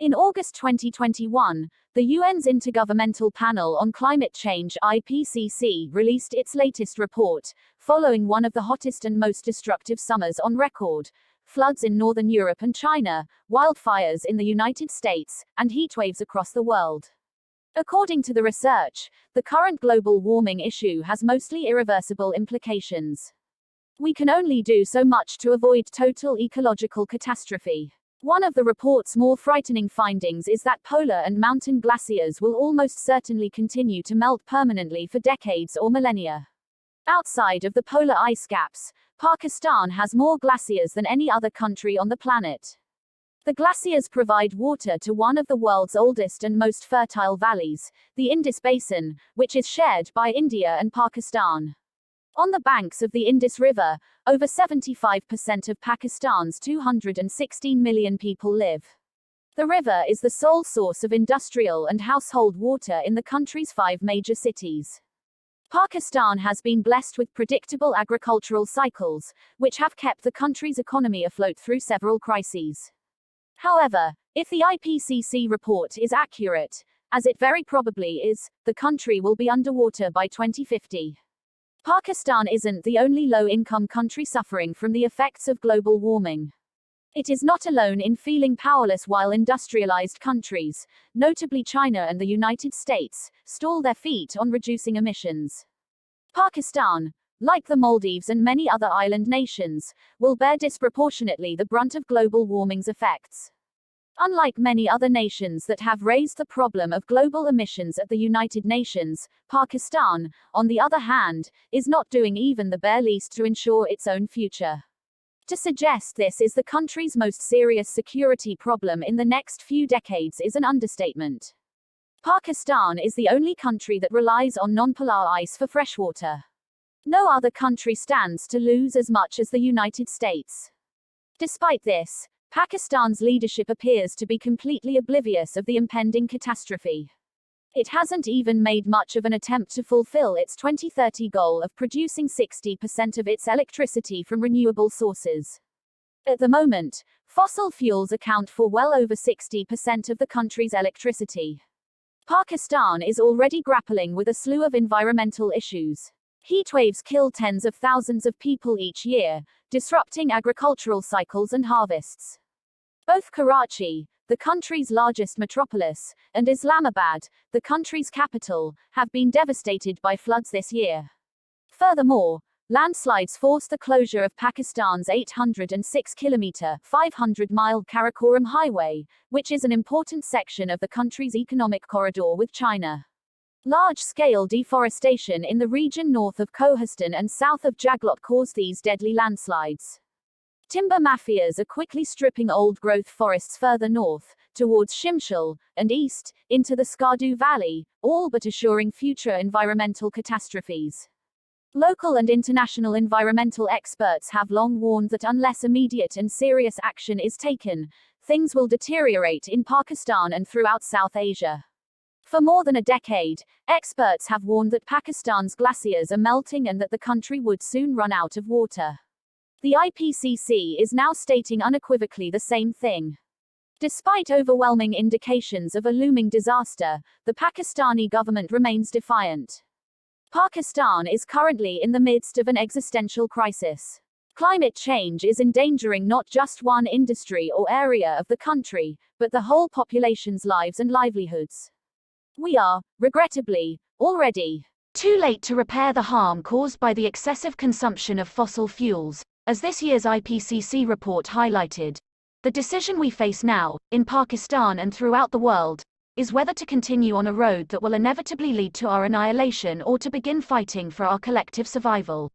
In August 2021, the UN's Intergovernmental Panel on Climate Change (IPCC) released its latest report, following one of the hottest and most destructive summers on record: floods in northern Europe and China, wildfires in the United States, and heatwaves across the world. According to the research, the current global warming issue has mostly irreversible implications. We can only do so much to avoid total ecological catastrophe. One of the report's more frightening findings is that polar and mountain glaciers will almost certainly continue to melt permanently for decades or millennia. Outside of the polar ice caps, Pakistan has more glaciers than any other country on the planet. The glaciers provide water to one of the world's oldest and most fertile valleys, the Indus Basin, which is shared by India and Pakistan. On the banks of the Indus River, over 75% of Pakistan's 216 million people live. The river is the sole source of industrial and household water in the country's 5 major cities. Pakistan has been blessed with predictable agricultural cycles, which have kept the country's economy afloat through several crises. However, if the IPCC report is accurate, as it very probably is, the country will be underwater by 2050. Pakistan isn't the only low-income country suffering from the effects of global warming. It is not alone in feeling powerless while industrialized countries, notably China and the United States, stall their feet on reducing emissions. Pakistan, like the Maldives and many other island nations, will bear disproportionately the brunt of global warming's effects. Unlike many other nations that have raised the problem of global emissions at the United Nations, Pakistan, on the other hand, is not doing even the bare least to ensure its own future. To suggest this is the country's most serious security problem in the next few decades is an understatement. Pakistan is the only country that relies on non-polar ice for freshwater. No other country stands to lose as much as the United States. Despite this, Pakistan's leadership appears to be completely oblivious of the impending catastrophe. It hasn't even made much of an attempt to fulfill its 2030 goal of producing 60% of its electricity from renewable sources. At the moment, fossil fuels account for well over 60% of the country's electricity. Pakistan is already grappling with a slew of environmental issues. Heatwaves kill tens of thousands of people each year, disrupting agricultural cycles and harvests. Both Karachi, the country's largest metropolis, and Islamabad, the country's capital, have been devastated by floods this year. Furthermore, landslides forced the closure of Pakistan's 806-kilometer, 500-mile Karakoram Highway, which is an important section of the country's economic corridor with China. Large-scale deforestation in the region north of Kohistan and south of Jaglot caused these deadly landslides. Timber mafias are quickly stripping old-growth forests further north, towards Shimshal, and east, into the Skardu Valley, all but assuring future environmental catastrophes. Local and international environmental experts have long warned that unless immediate and serious action is taken, things will deteriorate in Pakistan and throughout South Asia. For more than a decade, experts have warned that Pakistan's glaciers are melting and that the country would soon run out of water. The IPCC is now stating unequivocally the same thing. Despite overwhelming indications of a looming disaster, the Pakistani government remains defiant. Pakistan is currently in the midst of an existential crisis. Climate change is endangering not just one industry or area of the country, but the whole population's lives and livelihoods. We are, regrettably, already too late to repair the harm caused by the excessive consumption of fossil fuels, as this year's IPCC report highlighted. The decision we face now, in Pakistan and throughout the world, is whether to continue on a road that will inevitably lead to our annihilation or to begin fighting for our collective survival.